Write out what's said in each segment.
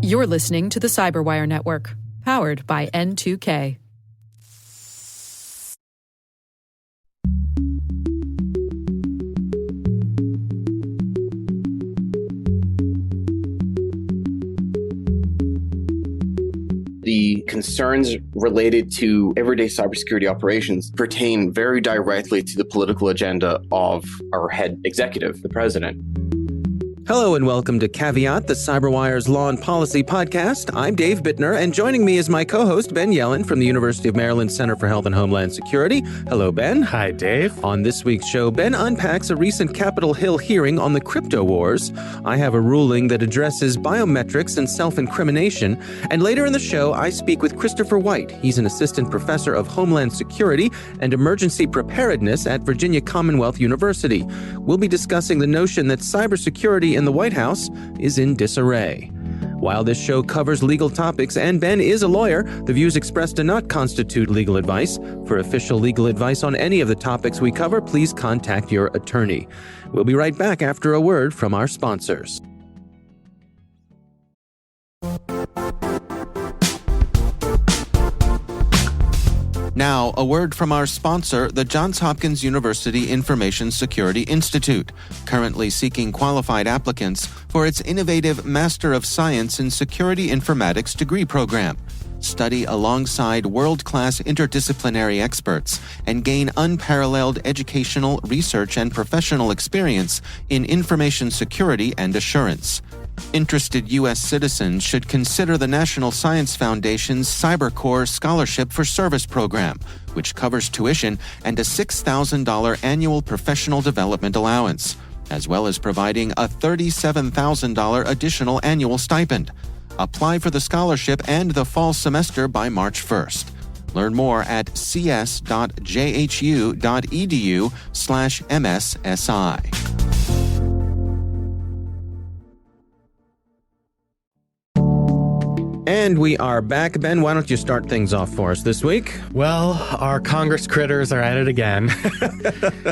You're listening to the Cyberwire Network, powered by N2K. The concerns related to everyday cybersecurity operations pertain very directly to the political agenda of our head executive, the president. Hello and welcome to Caveat, the CyberWire's Law and Policy podcast. I'm Dave Bittner, and joining me is my co-host, Ben Yellen from the University of Maryland Center for Health and Homeland Security. Hello, Ben. Hi, Dave. On this week's show, Ben unpacks a recent Capitol Hill hearing on the crypto wars. I have a ruling that addresses biometrics and self-incrimination. And later in the show, I speak with Christopher Whyte. He's an assistant professor of Homeland Security and Emergency Preparedness at Virginia Commonwealth University. We'll be discussing the notion that cybersecurity in the White House is in disarray. While this show covers legal topics and Ben is a lawyer, the views expressed do not constitute legal advice. For official legal advice on any of the topics we cover, please contact your attorney. We'll be right back after a word from our sponsors. Now, a word from our sponsor, the Johns Hopkins University Information Security Institute, currently seeking qualified applicants for its innovative Master of Science in Security Informatics degree program. Study alongside world-class interdisciplinary experts and gain unparalleled educational, research, and professional experience in information security and assurance. Interested U.S. citizens should consider the National Science Foundation's CyberCore Scholarship for Service program, which covers tuition and a $6,000 annual professional development allowance, as well as providing a $37,000 additional annual stipend. Apply for the scholarship and the fall semester by March 1st. Learn more at cs.jhu.edu/MSSI. And we are back. Ben, why don't you start things off for us this week? Well, our Congress critters are at it again.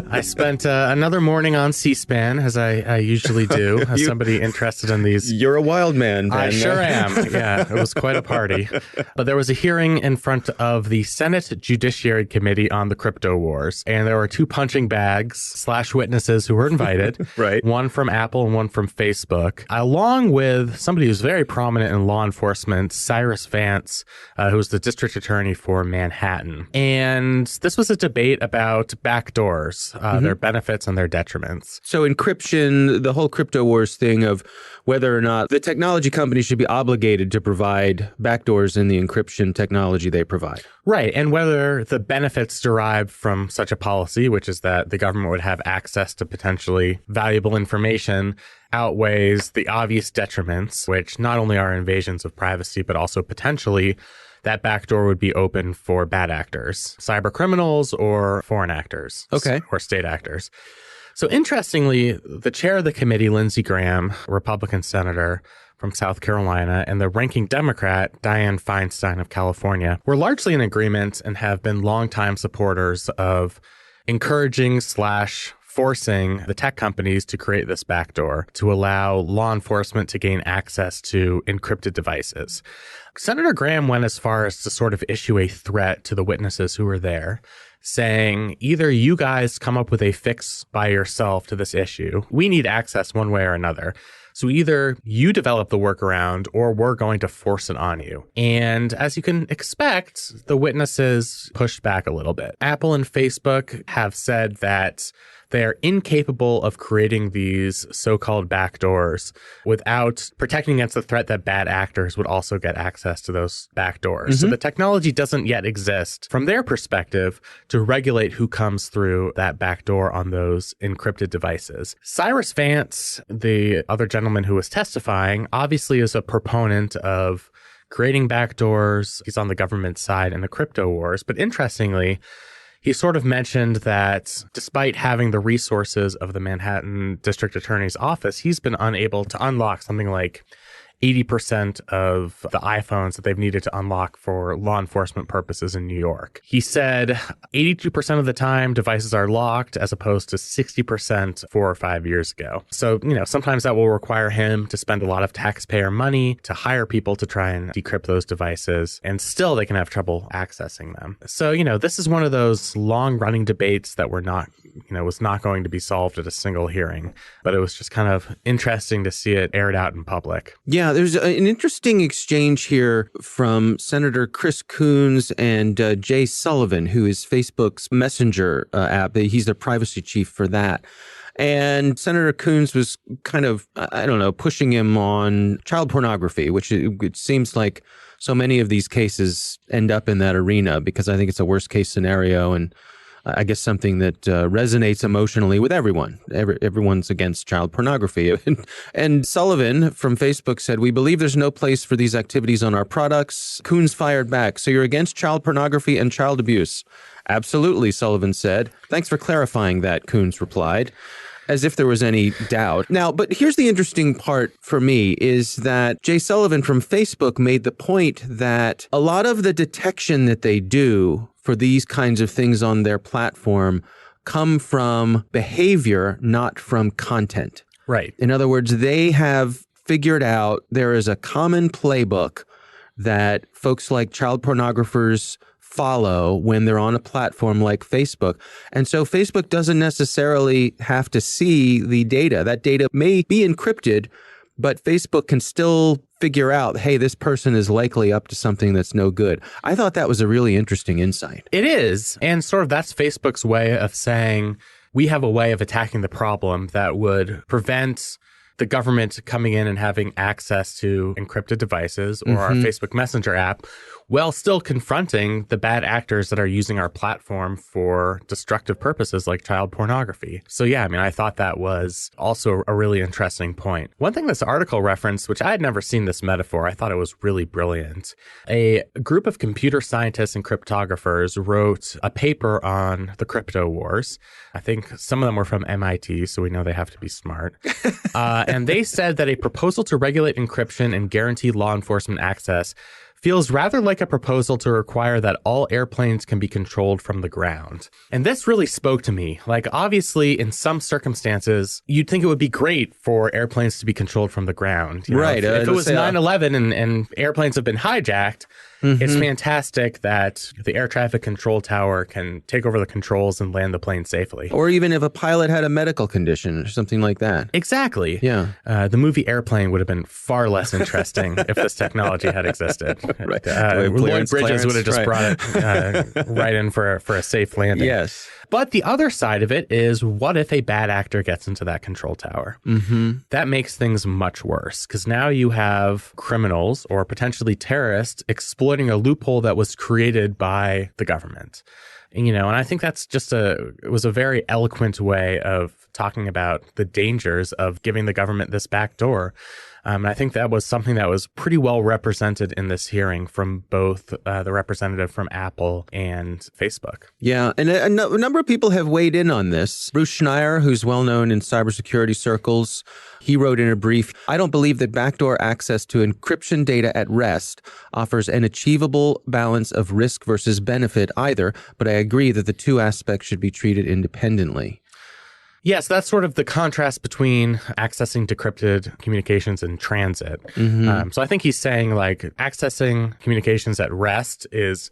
I spent another morning on C-SPAN, as I usually do, as somebody interested in these. You're a wild man, Ben. I sure am. Yeah, it was quite a party. But there was a hearing in front of the Senate Judiciary Committee on the crypto wars, and there were two punching bags / witnesses who were invited. Right. One from Apple and one from Facebook, along with somebody who's very prominent in law enforcement, Cyrus Vance, who's the district attorney for Manhattan. And this was a debate about backdoors, their benefits and their detriments. So encryption, the whole crypto wars thing of whether or not the technology companies should be obligated to provide backdoors in the encryption technology they provide. Right. And whether the benefits derived from such a policy, which is that the government would have access to potentially valuable information, outweighs the obvious detriments, which not only are invasions of privacy, but also potentially that backdoor would be open for bad actors, cyber criminals or foreign actors, or state actors. So interestingly, the chair of the committee, Lindsey Graham, a Republican senator from South Carolina, and the ranking Democrat, Dianne Feinstein of California, were largely in agreement and have been longtime supporters of encouraging / forcing the tech companies to create this backdoor to allow law enforcement to gain access to encrypted devices. Senator Graham went as far as to sort of issue a threat to the witnesses who were there, saying, either you guys come up with a fix by yourself to this issue. We need access one way or another. So either you develop the workaround or we're going to force it on you. And as you can expect, the witnesses pushed back a little bit. Apple and Facebook have said that they're incapable of creating these so-called backdoors without protecting against the threat that bad actors would also get access to those backdoors. So the technology doesn't yet exist from their perspective to regulate who comes through that backdoor on those encrypted devices. Cyrus Vance, the other gentleman who was testifying, obviously is a proponent of creating backdoors. He's on the government side in the crypto wars. But interestingly, he sort of mentioned that despite having the resources of the Manhattan District Attorney's office, he's been unable to unlock something like 80% of the iPhones that they've needed to unlock for law enforcement purposes in New York. He said 82% of the time devices are locked as opposed to 60% 4 or 5 years ago. So, sometimes that will require him to spend a lot of taxpayer money to hire people to try and decrypt those devices, and still they can have trouble accessing them. So, this is one of those long-running debates that was not going to be solved at a single hearing, but it was just kind of interesting to see it aired out in public. Yeah, there's an interesting exchange here from Senator Chris Coons and Jay Sullivan, who is Facebook's Messenger app. He's the privacy chief for that. And Senator Coons was kind of, pushing him on child pornography, which it seems like so many of these cases end up in that arena, because I think it's a worst case scenario, and I guess something that resonates emotionally with everyone. Everyone's against child pornography. And Sullivan from Facebook said, "We believe there's no place for these activities on our products." Coons fired back, "So you're against child pornography and child abuse?" "Absolutely," Sullivan said. "Thanks for clarifying that," Coons replied, as if there was any doubt. Now, but here's the interesting part for me is that Jay Sullivan from Facebook made the point that a lot of the detection that they do for these kinds of things on their platform come from behavior, not from content. Right. In other words, they have figured out there is a common playbook that folks like child pornographers follow when they're on a platform like Facebook. And so Facebook doesn't necessarily have to see the data. That data may be encrypted, but Facebook can still figure out, hey, this person is likely up to something that's no good. I thought that was a really interesting insight. It is. And sort of that's Facebook's way of saying, we have a way of attacking the problem that would prevent the government coming in and having access to encrypted devices or our Facebook Messenger app, while still confronting the bad actors that are using our platform for destructive purposes like child pornography. So yeah, I thought that was also a really interesting point. One thing this article referenced, which I had never seen this metaphor, I thought it was really brilliant. A group of computer scientists and cryptographers wrote a paper on the crypto wars. I think some of them were from MIT, so we know they have to be smart. And they said that a proposal to regulate encryption and guarantee law enforcement access feels rather like a proposal to require that all airplanes can be controlled from the ground. And this really spoke to me. Like, obviously, in some circumstances, you'd think it would be great for airplanes to be controlled from the ground. Right. If it was 9/11 and airplanes have been hijacked, it's fantastic that the air traffic control tower can take over the controls and land the plane safely. Or even if a pilot had a medical condition or something like that. Exactly. Yeah. The movie Airplane would have been far less interesting if this technology had existed. Right. Lloyd Bridges would have just brought it right in for a safe landing. Yes. But the other side of it is, what if a bad actor gets into that control tower? That makes things much worse, because now you have criminals or potentially terrorists exploiting a loophole that was created by the government. And I think that's just it was a very eloquent way of talking about the dangers of giving the government this back door. And I think that was something that was pretty well represented in this hearing from both the representative from Apple and Facebook. Yeah, and a number of people have weighed in on this. Bruce Schneier, who's well known in cybersecurity circles, he wrote in a brief, "I don't believe that backdoor access to encryption data at rest offers an achievable balance of risk versus benefit either, but I agree that the two aspects should be treated independently." Yes, that's sort of the contrast between accessing decrypted communications in transit. So I think he's saying, like, accessing communications at rest is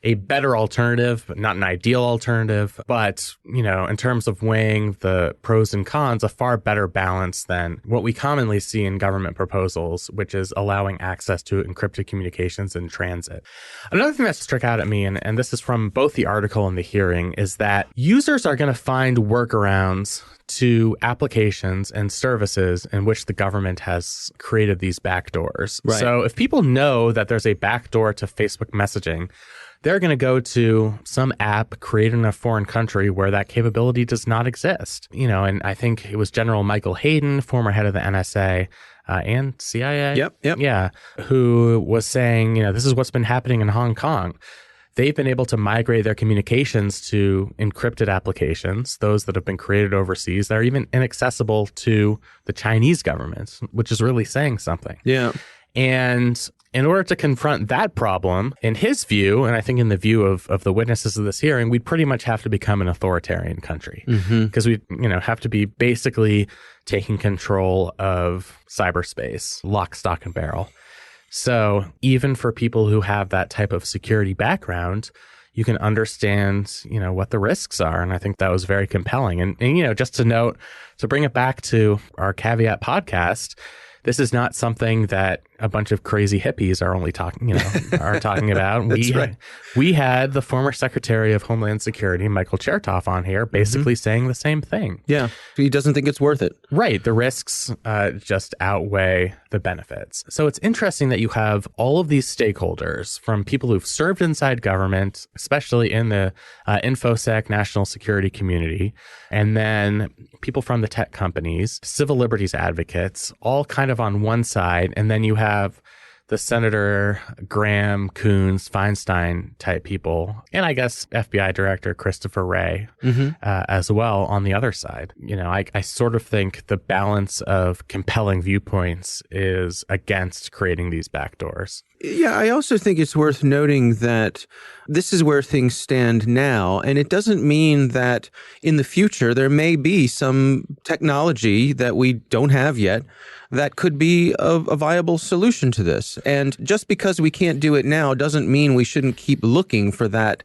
a better alternative, but not an ideal alternative. But, in terms of weighing the pros and cons, a far better balance than what we commonly see in government proposals, which is allowing access to encrypted communications in transit. Another thing that struck out at me, and this is from both the article and the hearing, is that users are going to find workarounds to applications and services in which the government has created these backdoors. Right. So if people know that there's a backdoor to Facebook messaging, they're going to go to some app created in a foreign country where that capability does not exist. And I think it was General Michael Hayden, former head of the NSA, and CIA. Yep. Yeah. Who was saying, this is what's been happening in Hong Kong. they've been able to migrate their communications to encrypted applications, those that have been created overseas that are even inaccessible to the Chinese government, which is really saying something. Yeah. And in order to confront that problem, in his view, and I think in the view of the witnesses of this hearing, we'd pretty much have to become an authoritarian country because we have to be basically taking control of cyberspace, lock, stock, and barrel. So even for people who have that type of security background, you can understand, what the risks are. And I think that was very compelling. And just to note, to bring it back to our Caveat podcast, this is not something that a bunch of crazy hippies are only talking about. That's right. We had the former Secretary of Homeland Security, Michael Chertoff, on here basically saying the same thing. Yeah. He doesn't think it's worth it. Right. The risks just outweigh the benefits. So it's interesting that you have all of these stakeholders from people who've served inside government, especially in the InfoSec national security community, and then people from the tech companies, civil liberties advocates, all kind of on one side, and then you have the Senator Graham, Coons, Feinstein type people, and I guess FBI Director Christopher Whyte as well on the other side. I sort of think the balance of compelling viewpoints is against creating these backdoors. Yeah, I also think it's worth noting that this is where things stand now, and it doesn't mean that in the future there may be some technology that we don't have yet that could be a viable solution to this. And just because we can't do it now doesn't mean we shouldn't keep looking for that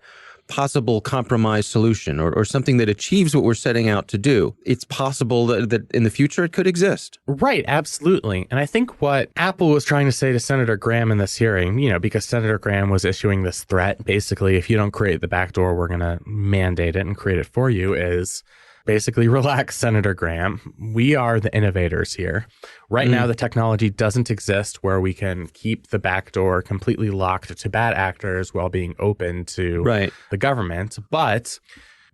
possible compromise solution or something that achieves what we're setting out to do. It's possible that in the future it could exist. Right, absolutely. And I think what Apple was trying to say to Senator Graham in this hearing, because Senator Graham was issuing this threat, basically, if you don't create the backdoor, we're going to mandate it and create it for you, is basically relax, Senator Graham. We are the innovators here. Right now, the technology doesn't exist where we can keep the backdoor completely locked to bad actors while being open to the government. But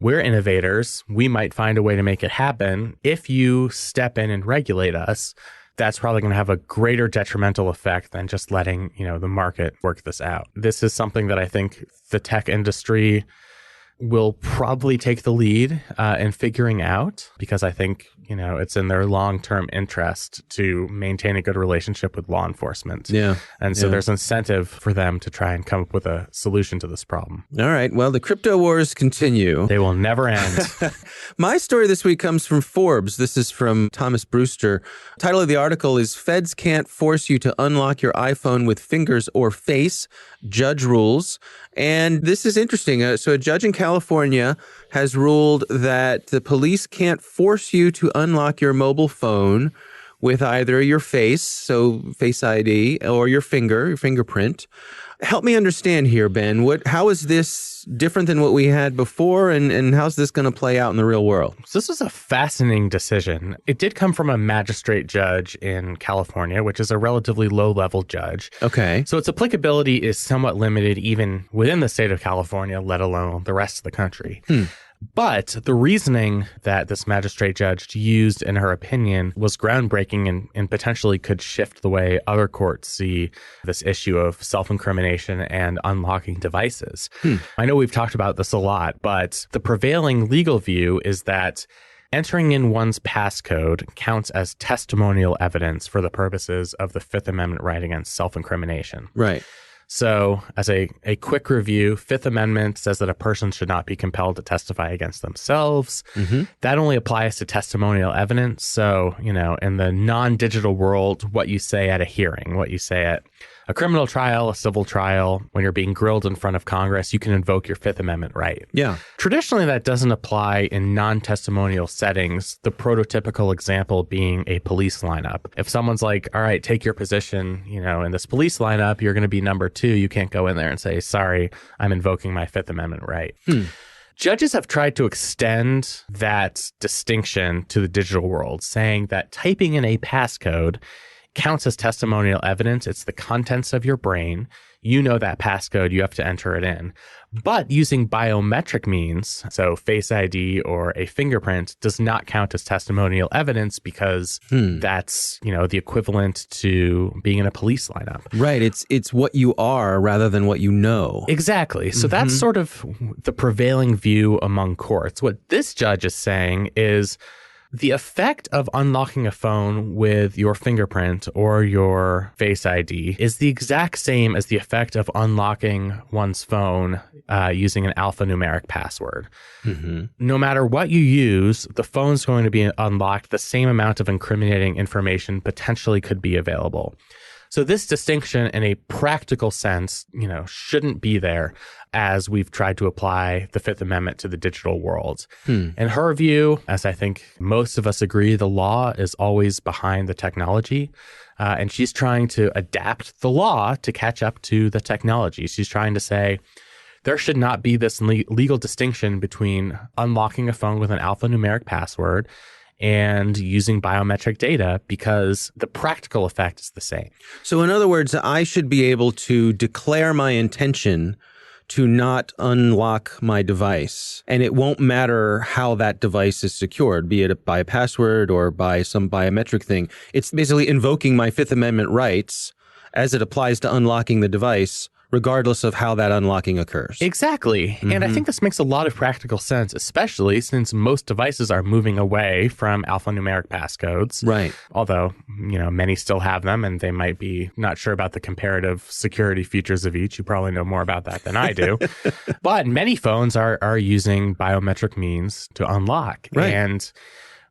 we're innovators. We might find a way to make it happen. If you step in and regulate us, that's probably going to have a greater detrimental effect than just letting, the market work this out. This is something that I think the tech industry will probably take the lead in figuring out, because I think, it's in their long-term interest to maintain a good relationship with law enforcement. Yeah. And so there's incentive for them to try and come up with a solution to this problem. All right. Well, the crypto wars continue. They will never end. My story this week comes from Forbes. This is from Thomas Brewster. The title of the article is "Feds Can't Force You to Unlock Your iPhone with Fingers or Face. Judge Rules." And this is interesting. So a judge in California has ruled that the police can't force you to unlock your mobile phone with either your face, so Face ID, or your fingerprint. Help me understand here, Ben. How is this different than what we had before, and how's this going to play out in the real world? So this was a fascinating decision. It did come from a magistrate judge in California, which is a relatively low-level judge. Okay. So its applicability is somewhat limited even within the state of California, let alone the rest of the country. But the reasoning that this magistrate judge used in her opinion was groundbreaking and potentially could shift the way other courts see this issue of self-incrimination and unlocking devices. I know we've talked about this a lot, but the prevailing legal view is that entering in one's passcode counts as testimonial evidence for the purposes of the Fifth Amendment right against self-incrimination. Right. So as a quick review, Fifth Amendment says that a person should not be compelled to testify against themselves. That only applies to testimonial evidence. So, in the non-digital world, what you say at a hearing, what you say at a criminal trial, a civil trial, when you're being grilled in front of Congress, you can invoke your Fifth Amendment right. Yeah. Traditionally, that doesn't apply in non-testimonial settings, the prototypical example being a police lineup. If someone's like, all right, take your position, in this police lineup, you're going to be number 2. You can't go in there and say, sorry, I'm invoking my Fifth Amendment right. Judges have tried to extend that distinction to the digital world, saying that typing in a passcode counts as testimonial evidence. It's the contents of your brain. you know that passcode, you have to enter it in. But using biometric means, so Face ID or a fingerprint, does not count as testimonial evidence because that's, the equivalent to being in a police lineup. Right. It's what you are rather than what you know. Exactly. So that's sort of the prevailing view among courts. What this judge is saying is the effect of unlocking a phone with your fingerprint or your Face ID is the exact same as the effect of unlocking one's phone using an alphanumeric password. No matter what you use, the phone's going to be unlocked. The same amount of incriminating information potentially could be available. So this distinction in a practical sense, shouldn't be there as we've tried to apply the Fifth Amendment to the digital world. In her view, as I think most of us agree, the law is always behind the technology. And she's trying to adapt the law to catch up to the technology. She's trying to say there should not be this legal distinction between unlocking a phone with an alphanumeric password and using biometric data because the practical effect is the same. So in other words, I should be able to declare my intention to not unlock my device, and it won't matter how that device is secured, be it by a password or by some biometric thing. It's basically invoking my Fifth Amendment rights as it applies to unlocking the device, regardless of how that unlocking occurs. Exactly. And I think this makes a lot of practical sense, especially since most devices are moving away from alphanumeric passcodes. Right. Although, many still have them and they might be not sure about the comparative security features of each. You probably know more about that than I do. But many phones are using biometric means to unlock. Right. And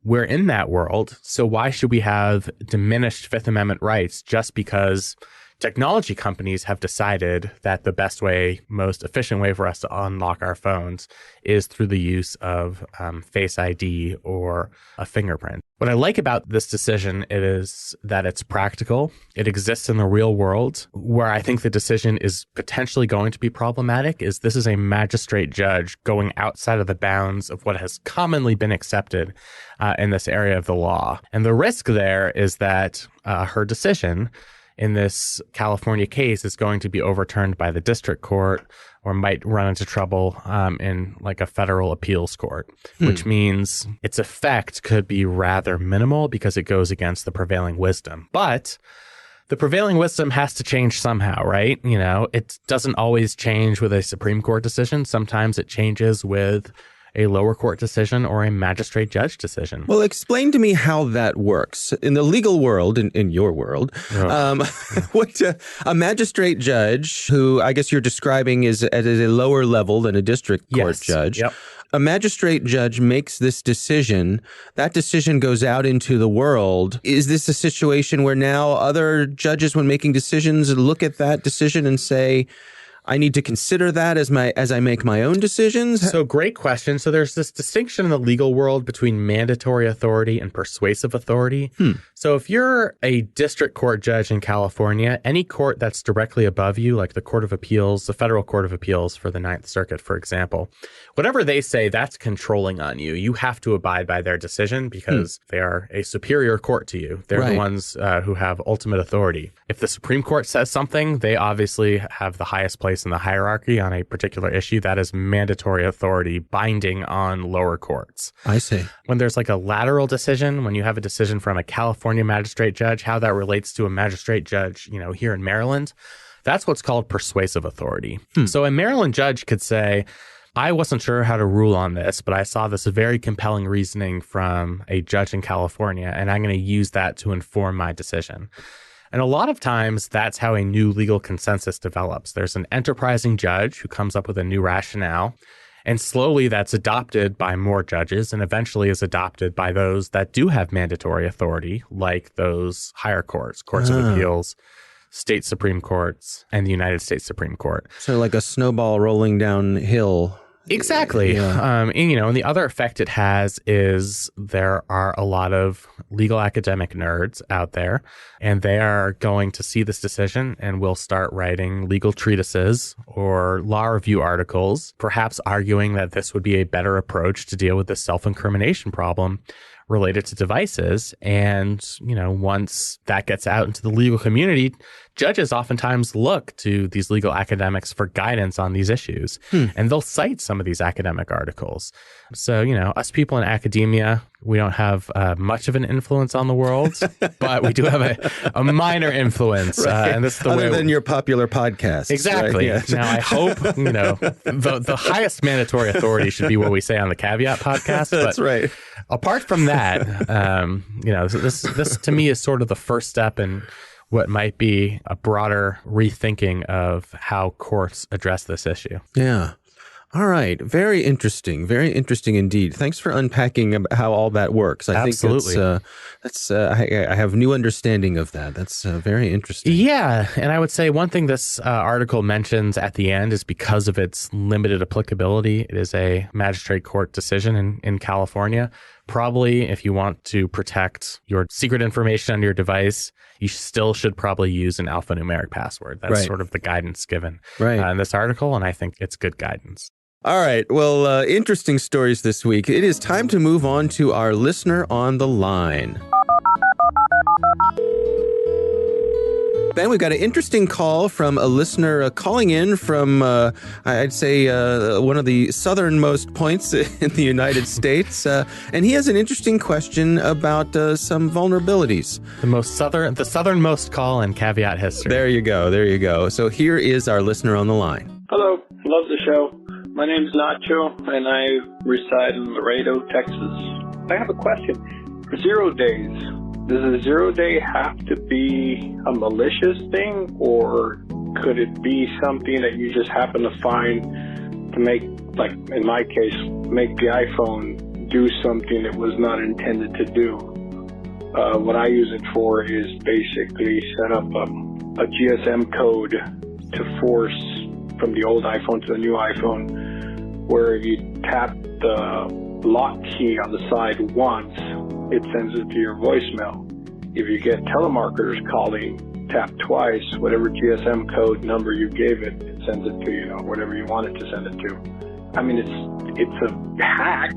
we're in that world. So why should we have diminished Fifth Amendment rights just because technology companies have decided that the best way, most efficient way for us to unlock our phones is through the use of Face ID or a fingerprint? What I like about this decision is that it's practical. It exists in the real world. Where I think the decision is potentially going to be problematic is this is a magistrate judge going outside of the bounds of what has commonly been accepted in this area of the law. And the risk there is that her decision in this California case is going to be overturned by the district court or might run into trouble in like a federal appeals court, which means its effect could be rather minimal because it goes against the prevailing wisdom. But the prevailing wisdom has to change somehow, right? It doesn't always change with a Supreme Court decision. Sometimes it changes with a lower court decision or a magistrate judge decision. Well, explain to me how that works. In the legal world, in your world, what a magistrate judge, who I guess you're describing is at a lower level than a district court judge. Yep. A magistrate judge makes this decision. That decision goes out into the world. Is this a situation where now other judges, when making decisions, look at that decision and say, I need to consider that as I make my own decisions? So great question. So there's this distinction in the legal world between mandatory authority and persuasive authority. So if you're a district court judge in California, any court that's directly above you, like the Court of Appeals, the Federal Court of Appeals for the Ninth Circuit, for example, whatever they say, that's controlling on you. You have to abide by their decision because they are a superior court to you. They're the ones who have ultimate authority. If the Supreme Court says something, they obviously have the highest place in the hierarchy on a particular issue. That is mandatory authority binding on lower courts. I see. When there's like a lateral decision, when you have a decision from a California magistrate judge, how that relates to a magistrate judge, here in Maryland, that's what's called persuasive authority. So a Maryland judge could say, I wasn't sure how to rule on this, but I saw this very compelling reasoning from a judge in California, and I'm going to use that to inform my decision. And a lot of times, that's how a new legal consensus develops. There's an enterprising judge who comes up with a new rationale, and slowly that's adopted by more judges and eventually is adopted by those that do have mandatory authority, like those higher courts, courts of appeals, state Supreme Courts, and the United States Supreme Court. So like a snowball rolling downhill. Exactly. And the other effect it has is there are a lot of legal academic nerds out there, and they are going to see this decision and will start writing legal treatises or law review articles, perhaps arguing that this would be a better approach to deal with the self-incrimination problem related to devices. And, once that gets out into the legal community, judges oftentimes look to these legal academics for guidance on these issues. And they'll cite some of these academic articles. So, us people in academia, we don't have much of an influence on the world, but we do have a minor influence. Right. And this is the Other way than your popular podcast. Exactly. Right? Yeah. Now, I hope, the highest mandatory authority should be what we say on the Caveat podcast. That's but right. Apart from that, this to me is sort of the first step in what might be a broader rethinking of how courts address this issue. Yeah. All right. Very interesting. Very interesting indeed. Thanks for unpacking how all that works. I Absolutely. think I have new understanding of that. That's very interesting. Yeah. And I would say one thing this article mentions at the end is because of its limited applicability, it is a magistrate court decision in California. Probably if you want to protect your secret information on your device, you still should probably use an alphanumeric password. That's Right. sort of the guidance given Right. in this article. And I think it's good guidance. All right. Well, interesting stories this week. It is time to move on to our listener on the line. Ben, we've got an interesting call from a listener calling in from, I'd say, one of the southernmost points in the United States. And he has an interesting question about some vulnerabilities. The southernmost call in Caveat history. There you go. There you go. So here is our listener on the line. Hello, love the show. My name's Nacho, and I reside in Laredo, Texas. I have a question. For 0 days, does a 0 day have to be a malicious thing, or could it be something that you just happen to find to make, like in my case, make the iPhone do something it was not intended to do? What I use it for is basically set up a GSM code to force from the old iPhone to the new iPhone, where if you tap the lock key on the side once, it sends it to your voicemail. If you get telemarketers calling, tap twice, whatever GSM code number you gave it, it sends it to, whatever you want it to send it to. I mean, it's a hack,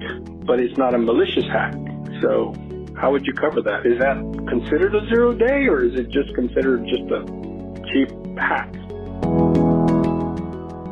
but it's not a malicious hack. So how would you cover that? Is that considered a 0 day, or is it just considered just a cheap hack?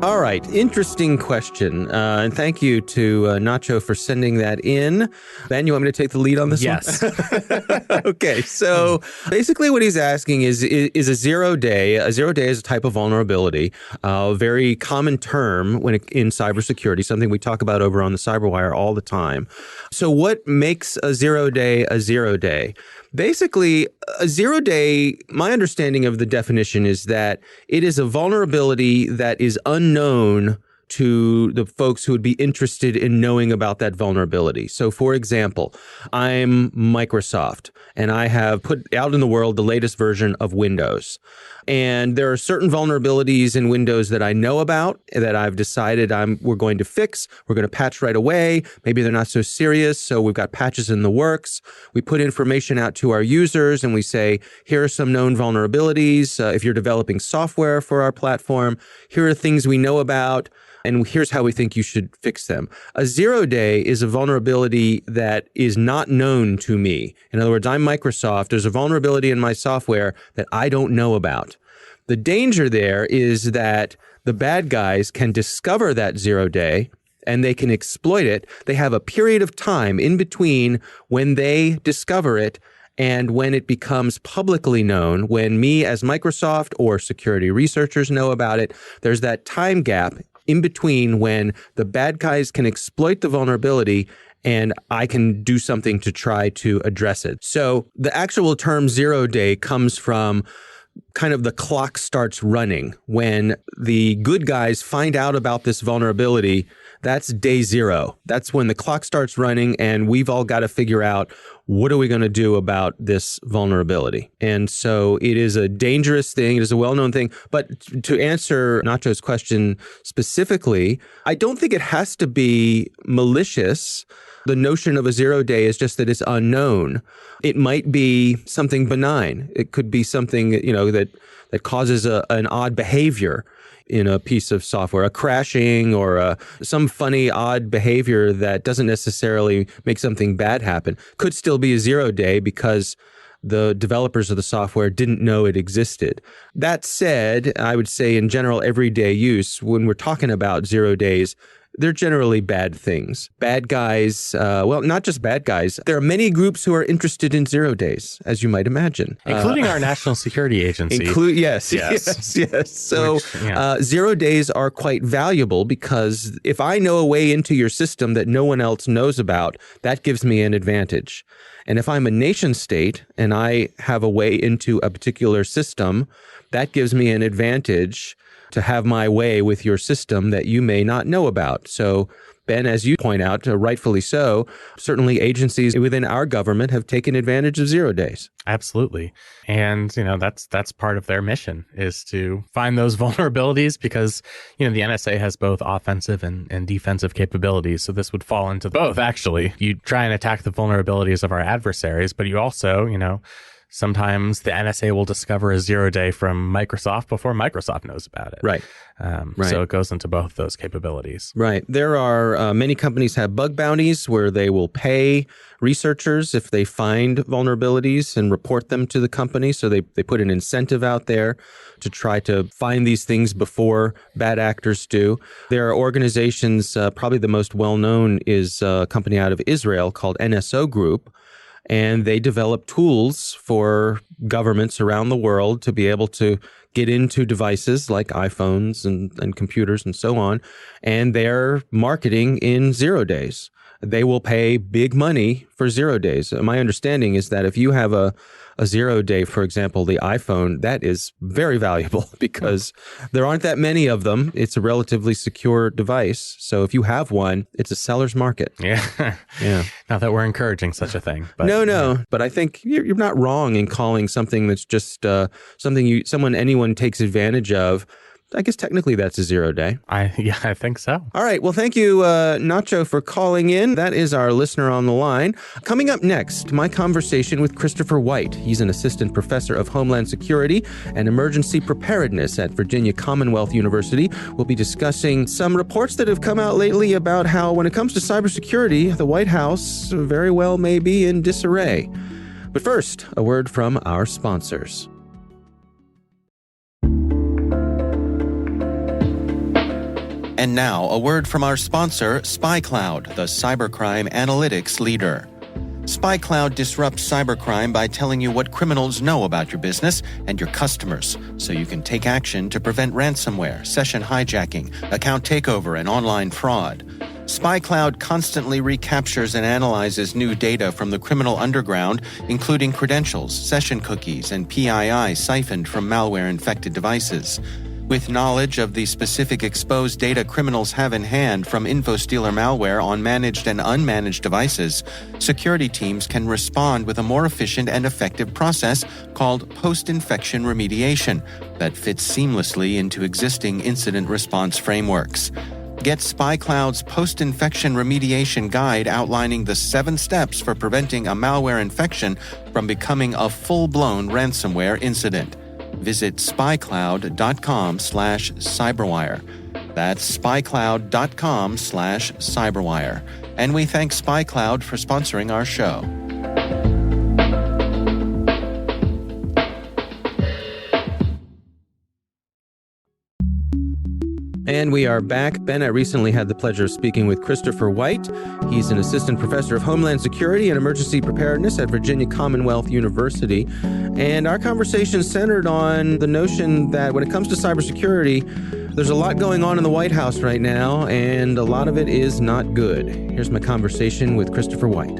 All right. Interesting question. And thank you to Nacho for sending that in. Ben, you want me to take the lead on this Yes. one? Okay. So basically what he's asking is a 0 day. A 0 day is a type of vulnerability, a very common term in cybersecurity, something we talk about over on the Cyberwire all the time. So what makes a 0 day a 0 day? Basically, a 0 day, my understanding of the definition is that it is a vulnerability that is unknown to the folks who would be interested in knowing about that vulnerability. So, for example, I'm Microsoft, and I have put out in the world the latest version of Windows. And there are certain vulnerabilities in Windows that I know about, that I've decided we're going to fix. We're going to patch right away. Maybe they're not so serious, so we've got patches in the works. We put information out to our users, and we say, here are some known vulnerabilities. If you're developing software for our platform, here are things we know about, and here's how we think you should fix them. A 0 day is a vulnerability that is not known to me. In other words, I'm Microsoft. There's a vulnerability in my software that I don't know about. The danger there is that the bad guys can discover that 0 day and they can exploit it. They have a period of time in between when they discover it and when it becomes publicly known, when me as Microsoft or security researchers know about it. There's that time gap in between when the bad guys can exploit the vulnerability and I can do something to try to address it. So the actual term 0 day comes from kind of the clock starts running. When the good guys find out about this vulnerability, that's day 0. That's when the clock starts running and we've all got to figure out, what are we going to do about this vulnerability? And so it is a dangerous thing. It is a well-known thing. But to answer Nacho's question specifically, I don't think it has to be malicious. The notion of a 0 day is just that it's unknown. It might be something benign. It could be something, that that causes an odd behavior in a piece of software, a crashing or some funny odd behavior that doesn't necessarily make something bad happen, could still be a 0-day because the developers of the software didn't know it existed. That said, I would say in general, everyday use, when we're talking about 0 days, they're generally bad things. Bad guys, well, not just bad guys. There are many groups who are interested in 0 days, as you might imagine. Including our National Security Agency. Yes. So 0 days are quite valuable because if I know a way into your system that no one else knows about, that gives me an advantage. And if I'm a nation state and I have a way into a particular system, that gives me an advantage to have my way with your system that you may not know about. So, Ben, as you point out, rightfully so, certainly agencies within our government have taken advantage of 0 days. Absolutely. And, that's part of their mission, is to find those vulnerabilities because, the NSA has both offensive and defensive capabilities. So this would fall into both, actually. You try and attack the vulnerabilities of our adversaries, but you also, sometimes the NSA will discover a 0-day from Microsoft before Microsoft knows about it. Right. So it goes into both those capabilities. Right. There are many companies have bug bounties where they will pay researchers if they find vulnerabilities and report them to the company. So they put an incentive out there to try to find these things before bad actors do. There are organizations, probably the most well-known is a company out of Israel called NSO Group. And they develop tools for governments around the world to be able to get into devices like iPhones and computers and so on. And they're marketing in 0 days. They will pay big money for 0 days. My understanding is that if you have a 0 day, for example, the iPhone, that is very valuable because there aren't that many of them. It's a relatively secure device. So if you have one, it's a seller's market. Yeah. Yeah. Not that we're encouraging such a thing. But, No. But I think you're not wrong in calling something that's just something anyone takes advantage of. I guess technically that's a 0 day. I think so. All right. Well, thank you, Nacho, for calling in. That is our listener on the line. Coming up next, my conversation with Christopher Whyte. He's an assistant professor of homeland security and emergency preparedness at Virginia Commonwealth University. We'll be discussing some reports that have come out lately about how when it comes to cybersecurity, the White House very well may be in disarray. But first, a word from our sponsors. And now, a word from our sponsor, SpyCloud, the cybercrime analytics leader. SpyCloud disrupts cybercrime by telling you what criminals know about your business and your customers, so you can take action to prevent ransomware, session hijacking, account takeover, and online fraud. SpyCloud constantly recaptures and analyzes new data from the criminal underground, including credentials, session cookies, and PII siphoned from malware-infected devices. With knowledge of the specific exposed data criminals have in hand from InfoStealer malware on managed and unmanaged devices, security teams can respond with a more efficient and effective process called post-infection remediation that fits seamlessly into existing incident response frameworks. Get SpyCloud's post-infection remediation guide outlining the 7 steps for preventing a malware infection from becoming a full-blown ransomware incident. Visit spycloud.com/cyberwire. That's spycloud.com/cyberwire. And we thank SpyCloud for sponsoring our show. And we are back. Ben, I recently had the pleasure of speaking with Christopher Whyte. He's an assistant professor of homeland security and emergency preparedness at Virginia Commonwealth University. And our conversation centered on the notion that when it comes to cybersecurity, there's a lot going on in the White House right now, and a lot of it is not good. Here's my conversation with Christopher Whyte.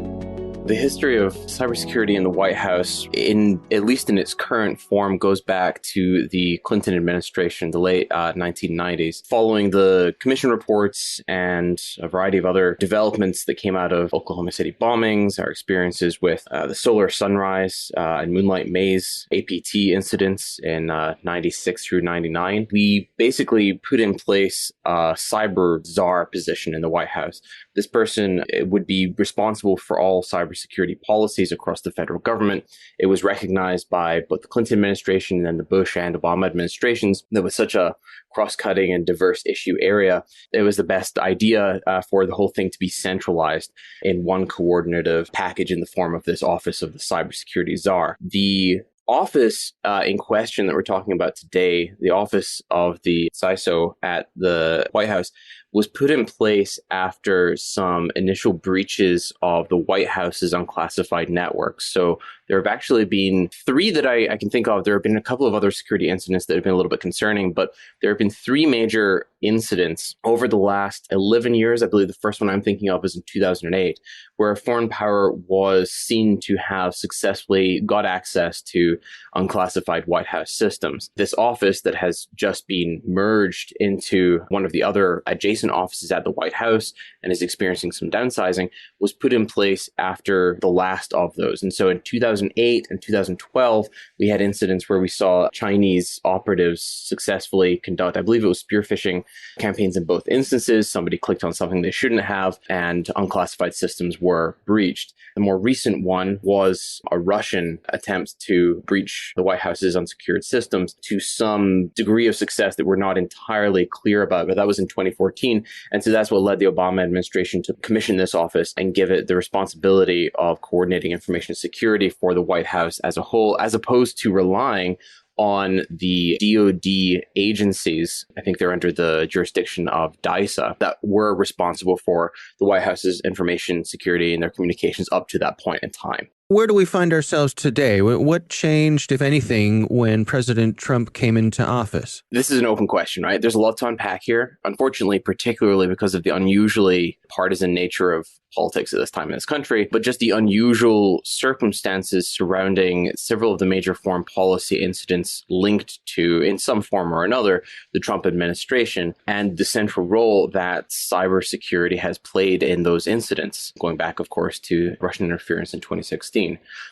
The history of cybersecurity in the White House, at least in its current form, goes back to the Clinton administration, the late 1990s. Following the commission reports and a variety of other developments that came out of Oklahoma City bombings, our experiences with the Solar Sunrise and Moonlight Maze APT incidents in 96 through 99, we basically put in place a cyber czar position in the White House. This person would be responsible for all cybersecurity cybersecurity policies across the federal government. It was recognized by both the Clinton administration and then the Bush and Obama administrations that with such a cross-cutting and diverse issue area, it was the best idea for the whole thing to be centralized in one coordinative package in the form of this Office of the Cybersecurity Czar. The office in question that we're talking about today, the office of the CISO at the White House, was put in place after some initial breaches of the White House's unclassified networks. So there have actually been three that I can think of. There have been a couple of other security incidents that have been a little bit concerning, but there have been three major incidents over the last 11 years. I believe the first one I'm thinking of was in 2008, where a foreign power was seen to have successfully got access to unclassified White House systems. This office that has just been merged into one of the other adjacent offices at the White House and is experiencing some downsizing was put in place after the last of those. And so in 2008 and 2012, we had incidents where we saw Chinese operatives successfully conduct, I believe it was spear phishing campaigns in both instances. Somebody clicked on something they shouldn't have, and unclassified systems were breached. The more recent one was a Russian attempt to breach the White House's unsecured systems to some degree of success that we're not entirely clear about, but that was in 2014. And so that's what led the Obama administration to commission this office and give it the responsibility of coordinating information security for the White House as a whole, as opposed to relying on the DoD agencies, I think they're under the jurisdiction of DISA, that were responsible for the White House's information security and their communications up to that point in time. Where do we find ourselves today? What changed, if anything, when President Trump came into office? This is an open question, right? There's a lot to unpack here. Unfortunately, particularly because of the unusually partisan nature of politics at this time in this country, but just the unusual circumstances surrounding several of the major foreign policy incidents linked to, in some form or another, the Trump administration and the central role that cybersecurity has played in those incidents, going back, of course, to Russian interference in 2016.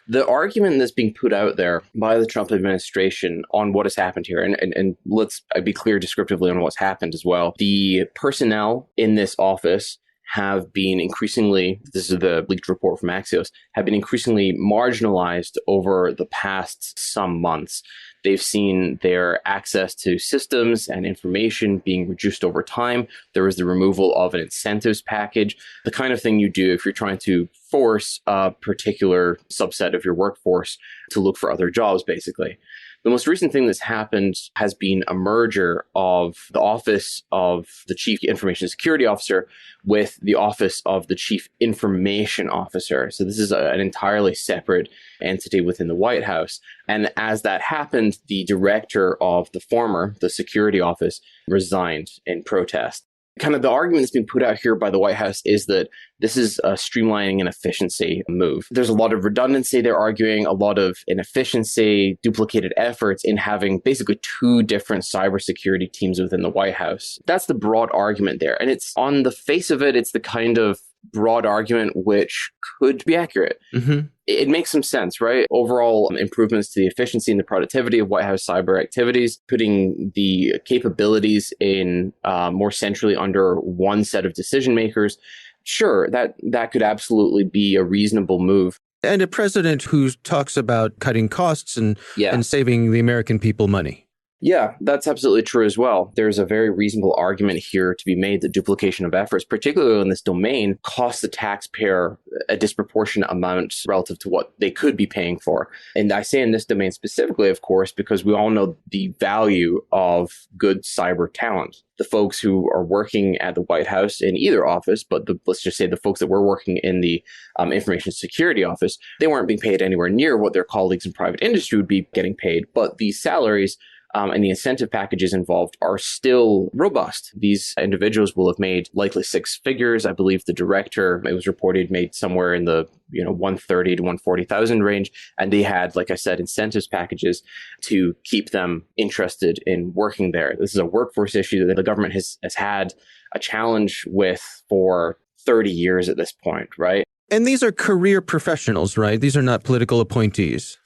The argument that's being put out there by the Trump administration on what has happened here, and let's be clear descriptively on what's happened as well. The personnel in this office have been increasingly, this is the leaked report from Axios, have been increasingly marginalized over the past some months. They've seen their access to systems and information being reduced over time. There was the removal of an incentives package, the kind of thing you do if you're trying to force a particular subset of your workforce to look for other jobs, basically. The most recent thing that's happened has been a merger of the Office of the Chief Information Security Officer with the Office of the Chief Information Officer. So this is an entirely separate entity within the White House. And as that happened, the director of the former, the security office, resigned in protest. Kind of the argument that's being put out here by the White House is that this is a streamlining and efficiency move. There's a lot of redundancy, they're arguing, a lot of inefficiency, duplicated efforts in having basically two different cybersecurity teams within the White House. That's the broad argument there. And it's on the face of it, it's the kind of broad argument which could be accurate. Mm-hmm. It makes some sense, right? Overall improvements to the efficiency and the productivity of White House cyber activities, putting the capabilities in more centrally under one set of decision makers. Sure, that could absolutely be a reasonable move. And a president who talks about cutting costs and saving the American people money. Yeah, that's absolutely true as well. There's a very reasonable argument here to be made that duplication of efforts, particularly in this domain, costs the taxpayer a disproportionate amount relative to what they could be paying for. And I say in this domain specifically, of course, because we all know the value of good cyber talent. The folks who are working at the White House in either office, but let's just say the folks that were working in the information security office, they weren't being paid anywhere near what their colleagues in private industry would be getting paid. But these salaries and the incentive packages involved are still robust. These individuals will have made likely six figures. I believe the director, it was reported, made somewhere in the 130 to 140,000 range. And they had, like I said, incentives packages to keep them interested in working there. This is a workforce issue that the government has had a challenge with for 30 years at this point, right? And these are career professionals, right? These are not political appointees.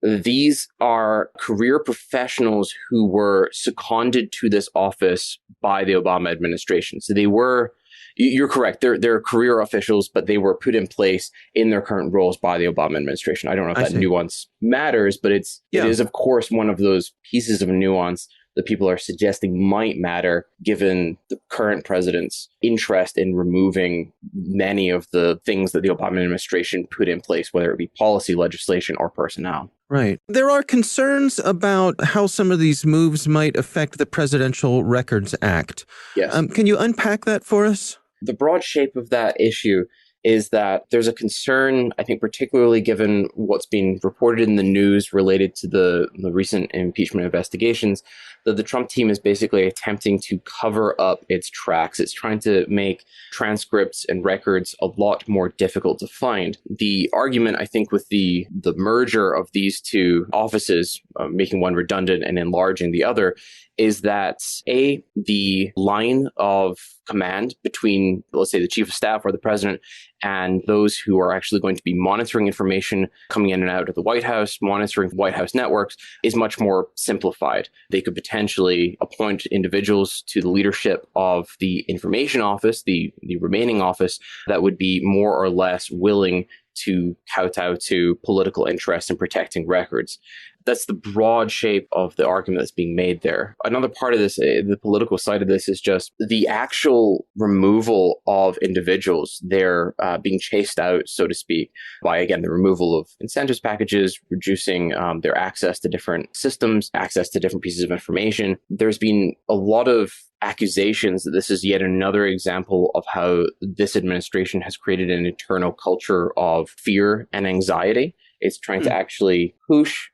These are career professionals who were seconded to this office by the Obama administration. So they were, You're correct. They're career officials, but they were put in place in their current roles by the Obama administration. I don't know if that nuance matters, but it is, of course, one of those pieces of nuance that people are suggesting might matter given the current president's interest in removing many of the things that the Obama administration put in place, whether it be policy, legislation, or personnel. Right. There are concerns about how some of these moves might affect the Presidential Records Act. Yes. Can you unpack that for us? The broad shape of that issue is that there's a concern, I think, particularly given what's been reported in the news related to the recent impeachment investigations, that the Trump team is basically attempting to cover up its tracks. It's trying to make transcripts and records a lot more difficult to find. The argument, I think, with the merger of these two offices, making one redundant and enlarging the other, is that the line of command between, let's say, the chief of staff or the president and those who are actually going to be monitoring information coming in and out of the White House, monitoring White House networks, is much more simplified. They could potentially appoint individuals to the leadership of the information office, the remaining office, that would be more or less willing to kowtow to political interests in protecting records. That's the broad shape of the argument that's being made there. Another part of this, the political side of this, is just the actual removal of individuals. They're being chased out, so to speak, by, again, the removal of incentives packages, reducing their access to different systems, access to different pieces of information. There's been a lot of accusations that this is yet another example of how this administration has created an internal culture of fear and anxiety. It's trying to actually push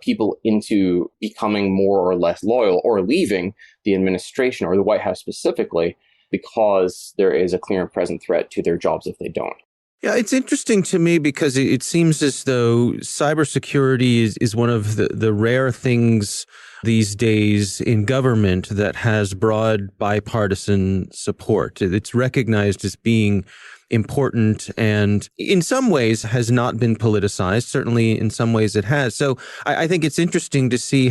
people into becoming more or less loyal or leaving the administration or the White House specifically because there is a clear and present threat to their jobs if they don't. Yeah, it's interesting to me because it seems as though cybersecurity is one of the rare things these days in government that has broad bipartisan support. It's recognized as being important and in some ways has not been politicized. Certainly in some ways it has. So I think it's interesting to see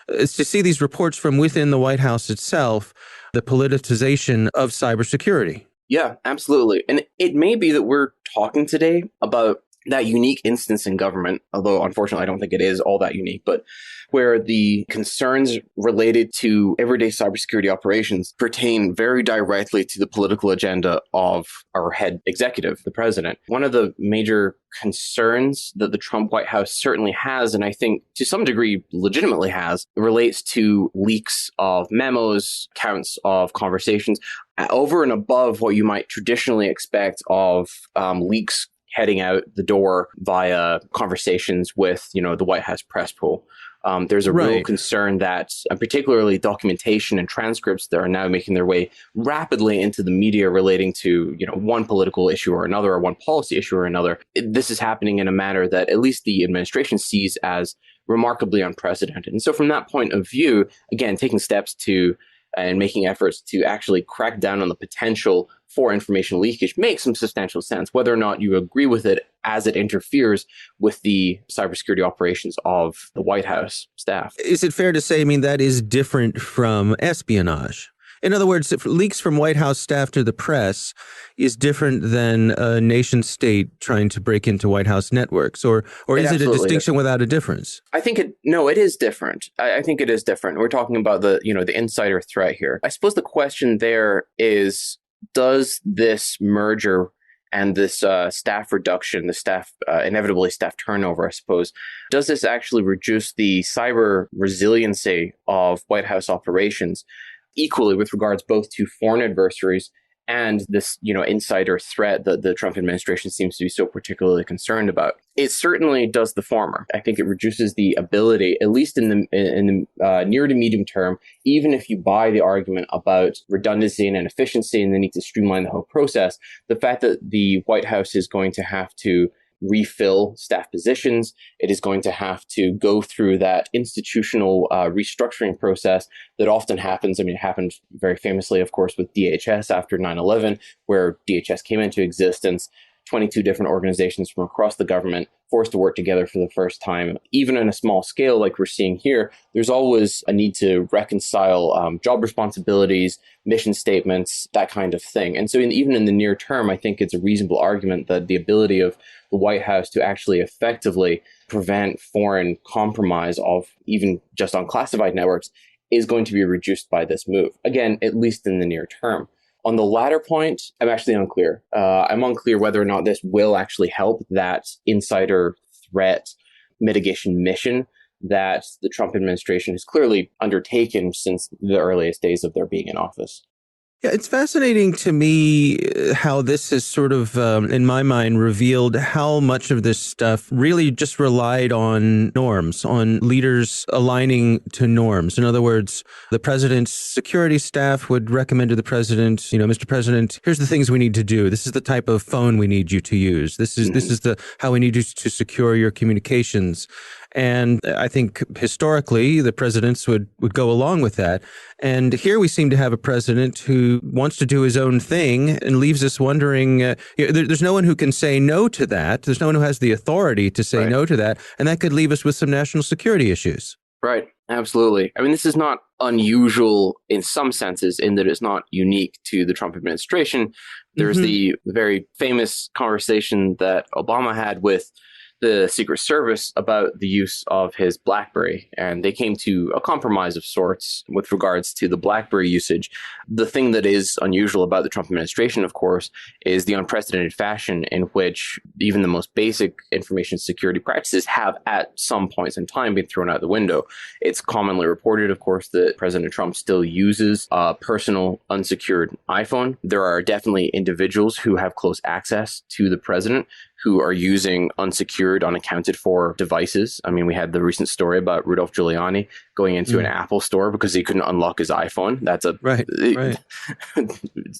these reports from within the White House itself, the politicization of cybersecurity. Yeah, absolutely. And it may be that we're talking today about that unique instance in government, although unfortunately I don't think it is all that unique, but where the concerns related to everyday cybersecurity operations pertain very directly to the political agenda of our head executive, the president. One of the major concerns that the Trump White House certainly has, and I think to some degree legitimately has, relates to leaks of memos, counts of conversations, over and above what you might traditionally expect of leaks heading out the door via conversations with, the White House press pool. There's a real concern that particularly documentation and transcripts that are now making their way rapidly into the media relating to, one political issue or another, or one policy issue or another. This is happening in a manner that at least the administration sees as remarkably unprecedented. And so from that point of view, again, taking steps to and making efforts to actually crack down on the potential for information leakage makes some substantial sense, whether or not you agree with it as it interferes with the cybersecurity operations of the White House staff. Is it fair to say, that is different from espionage? In other words, if leaks from White House staff to the press is different than a nation state trying to break into White House networks, or is it a distinction without a difference? I think it is different. I think it is different. We're talking about the insider threat here. I suppose the question there is, does this merger and this staff reduction, inevitably staff turnover, I suppose, does this actually reduce the cyber resiliency of White House operations equally with regards both to foreign adversaries and this, insider threat that the Trump administration seems to be so particularly concerned about? It certainly does the former. I think it reduces the ability, at least in the near to medium term, even if you buy the argument about redundancy and inefficiency and the need to streamline the whole process, the fact that the White House is going to have to refill staff positions. It is going to have to go through that institutional restructuring process that often happens. It happened very famously, of course, with DHS after 9/11, where DHS came into existence. 22 different organizations from across the government forced to work together for the first time. Even on a small scale like we're seeing here, there's always a need to reconcile job responsibilities, mission statements, that kind of thing. And so even in the near term, I think it's a reasonable argument that the ability of the White House to actually effectively prevent foreign compromise of even just unclassified networks is going to be reduced by this move. Again, at least in the near term. On the latter point, I'm actually unclear. I'm unclear whether or not this will actually help that insider threat mitigation mission that the Trump administration has clearly undertaken since the earliest days of their being in office. Yeah, it's fascinating to me how this has sort of, in my mind, revealed how much of this stuff really just relied on norms, on leaders aligning to norms. In other words, the president's security staff would recommend to the president, Mr. President, here's the things we need to do. This is the type of phone we need you to use. This is how we need you to secure your communications. And I think historically, the presidents would go along with that. And here we seem to have a president who wants to do his own thing and leaves us wondering, there's no one who can say no to that. There's no one who has the authority to say no to that. And that could leave us with some national security issues. Right. Absolutely. I mean, this is not unusual in some senses in that it's not unique to the Trump administration. There's the very famous conversation that Obama had with the Secret Service about the use of his BlackBerry, and they came to a compromise of sorts with regards to the BlackBerry usage. The thing that is unusual about the Trump administration, of course, is the unprecedented fashion in which even the most basic information security practices have at some points in time been thrown out the window. It's commonly reported, of course, that President Trump still uses a personal unsecured iPhone. There are definitely individuals who have close access to the president who are using unsecured, unaccounted for devices. I mean, we had the recent story about Rudolph Giuliani going into an Apple store because he couldn't unlock his iPhone. That's a right.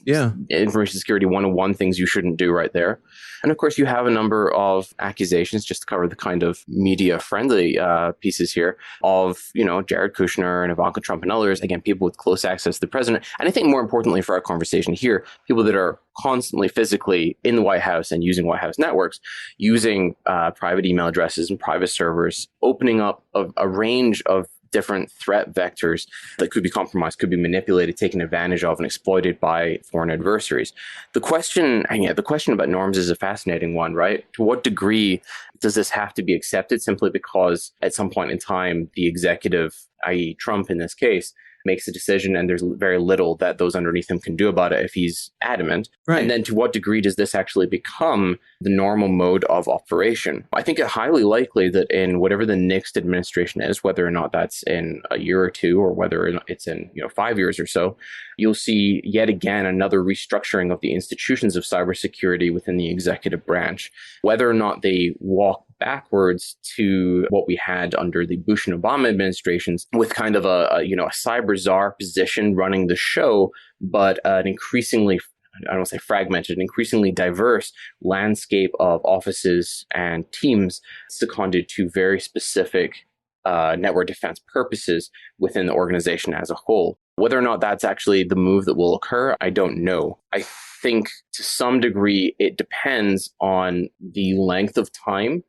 Yeah, information security 101 things you shouldn't do right there. And of course, you have a number of accusations, just to cover the kind of media-friendly pieces here, of, Jared Kushner and Ivanka Trump and others, again, people with close access to the president. And I think more importantly for our conversation here, people that are constantly physically in the White House and using White House networks, using private email addresses and private servers, opening up a range of different threat vectors that could be compromised, could be manipulated, taken advantage of, and exploited by foreign adversaries. The question about norms is a fascinating one, right? To what degree does this have to be accepted simply because at some point in time, the executive, i.e. Trump in this case, makes a decision and there's very little that those underneath him can do about it if he's adamant. Right. And then to what degree does this actually become the normal mode of operation? I think it's highly likely that in whatever the next administration is, whether or not that's in a year or two or whether it's in 5 years or so, you'll see yet again another restructuring of the institutions of cybersecurity within the executive branch. Whether or not they walk backwards to what we had under the Bush and Obama administrations with kind of a cyber czar position running the show, but an increasingly, I don't want to say fragmented, an increasingly diverse landscape of offices and teams seconded to very specific network defense purposes within the organization as a whole. Whether or not that's actually the move that will occur, I don't know. I think to some degree it depends on the length of time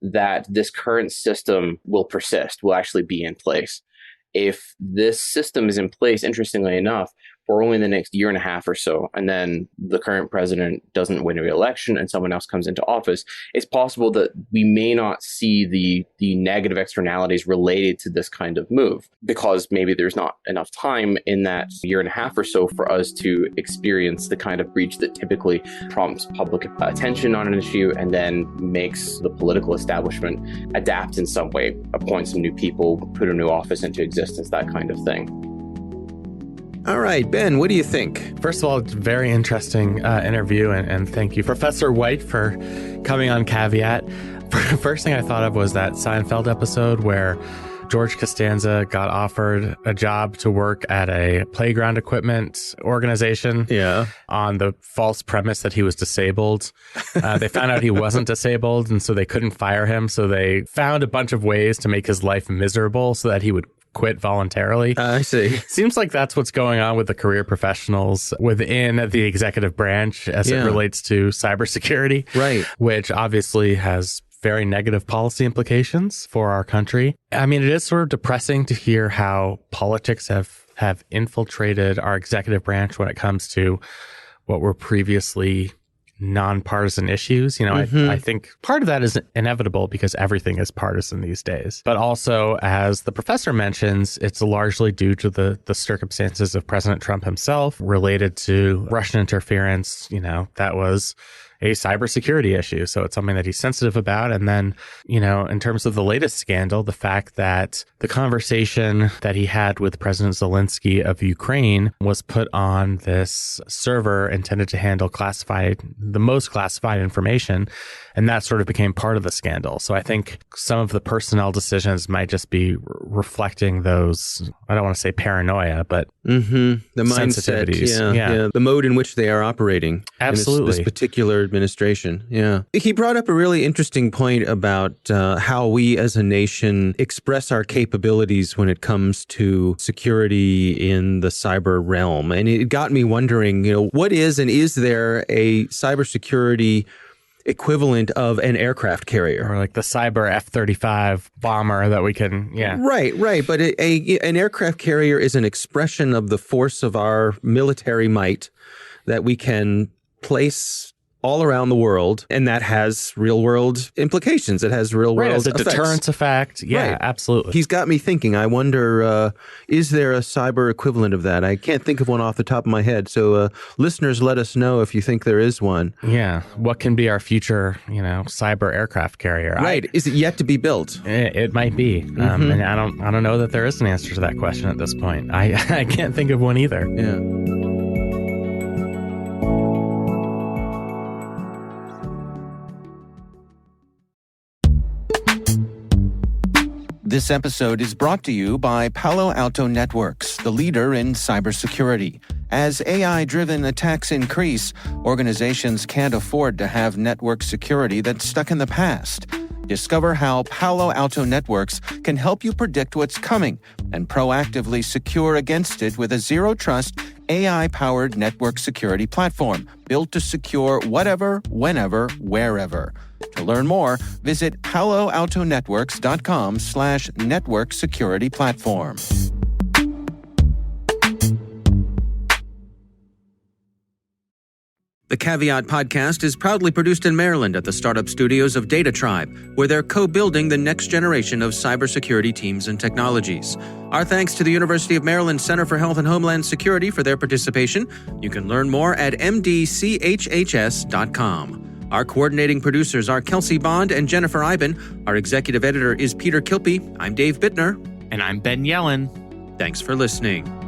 that this current system will persist, will actually be in place. If this system is in place, interestingly enough, for only the next year and a half or so, and then the current president doesn't win a re-election and someone else comes into office, it's possible that we may not see the negative externalities related to this kind of move, because maybe there's not enough time in that year and a half or so for us to experience the kind of breach that typically prompts public attention on an issue and then makes the political establishment adapt in some way, appoint some new people, put a new office into existence, that kind of thing. All right, Ben, what do you think? First of all, it's a very interesting interview, and thank you, Professor Whyte, for coming on Caveat. First thing I thought of was that Seinfeld episode where George Costanza got offered a job to work at a playground equipment organization on the false premise that he was disabled. They found out he wasn't disabled, and so they couldn't fire him. So they found a bunch of ways to make his life miserable so that he would quit voluntarily. I see. Seems like that's what's going on with the career professionals within the executive branch as it relates to cybersecurity. Right. Which obviously has very negative policy implications for our country. I mean, it is sort of depressing to hear how politics have infiltrated our executive branch when it comes to what were previously nonpartisan issues. I think part of that is inevitable because everything is partisan these days. But also, as the professor mentions, it's largely due to the circumstances of President Trump himself related to Russian interference. That was a cybersecurity issue. So it's something that he's sensitive about. And then, in terms of the latest scandal, the fact that the conversation that he had with President Zelensky of Ukraine was put on this server intended to handle the most classified information. And that sort of became part of the scandal. So I think some of the personnel decisions might just be reflecting those, I don't want to say paranoia, but the mindset, sensitivities. The mode in which they are operating. Absolutely. In this particular administration. Yeah. He brought up a really interesting point about how we as a nation express our capabilities when it comes to security in the cyber realm. And it got me wondering, what is and is there a cybersecurity equivalent of an aircraft carrier? Or like the cyber F-35 bomber that we can, Right. But an aircraft carrier is an expression of the force of our military might that we can place all around the world, and that has real-world implications. It has real-world effects. Right, as a deterrence effect. Yeah, right. Absolutely. He's got me thinking. I wonder, is there a cyber equivalent of that? I can't think of one off the top of my head. So listeners, let us know if you think there is one. Yeah. What can be our future, cyber aircraft carrier? Right. Is it yet to be built? It might be. And I don't know that there is an answer to that question at this point. I can't think of one either. Yeah. This episode is brought to you by Palo Alto Networks, the leader in cybersecurity. As AI-driven attacks increase, organizations can't afford to have network security that's stuck in the past. Discover how Palo Alto Networks can help you predict what's coming and proactively secure against it with a zero-trust, AI-powered network security platform built to secure whatever, whenever, wherever. To learn more, visit paloaltonetworks.com/network security platform. The Caveat podcast is proudly produced in Maryland at the startup studios of Data Tribe, where they're co-building the next generation of cybersecurity teams and technologies. Our thanks to the University of Maryland Center for Health and Homeland Security for their participation. You can learn more at mdchhs.com. Our coordinating producers are Kelsey Bond and Jennifer Iben. Our executive editor is Peter Kilpie. I'm Dave Bittner. And I'm Ben Yellen. Thanks for listening.